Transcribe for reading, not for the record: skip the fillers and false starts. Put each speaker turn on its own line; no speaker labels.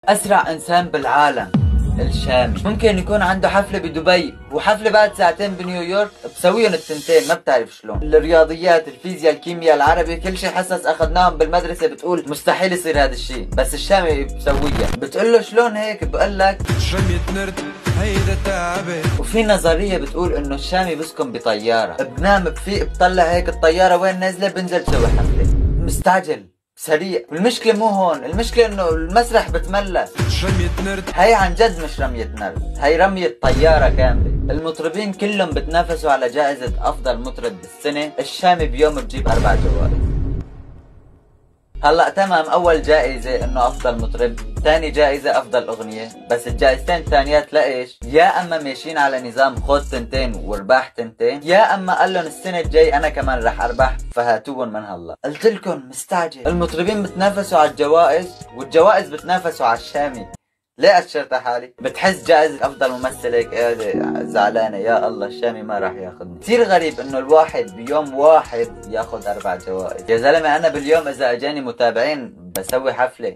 أسرع إنسان بالعالم الشامي ممكن يكون عنده حفلة بدبي وحفلة بعد ساعتين بنيويورك، بسويهم التنتين ما بتعرف شلون. الرياضيات، الفيزياء، الكيمياء، العربي، كل شيء حصص أخذناهم بالمدرسة بتقول مستحيل يصير هذا الشيء، بس الشامي بسويها. بتقول له شلون هيك؟ بقول لك هيدا تعبت. وفي نظرية بتقول إنه الشامي بسكن بطيارة، بنام بفيق بطلع هيك الطيارة وين نازلة، بنزل بسوي حفلة. مستعجل سريع. والمشكلة مو هون، المشكلة انه المسرح بتملى. هي عن جد مش رمية نرد، هي رمية طيارة كاملة. المطربين كلهم بتنافسوا على جائزة افضل مطرب بالسنة، الشامي بيوم بجيب 4 جوائز. هلا تمام، اول جائزة انه افضل مطرب، ثاني جائزة افضل اغنية، بس الجائزتين الثانيات لايش؟ يا اما ماشيين على نظام خذ تنتين وارباح تنتين، يا اما قال لهم السنة الجاي انا كمان رح اربح فهاتوهم من هلا. قلت لكم مستعجل. المطربين بتنافسوا على الجوائز والجوائز بتنافسوا على الشامي. ليه أشرت حالي؟ بتحس جائزة أفضل ممثل هيك قاعدة زعلانة، يا الله الشامي ما راح ياخذني. كثير غريب إنه الواحد بيوم واحد ياخذ 4 جوائز. يا زلمة أنا باليوم إذا أجاني متابعين بسوي حفلة.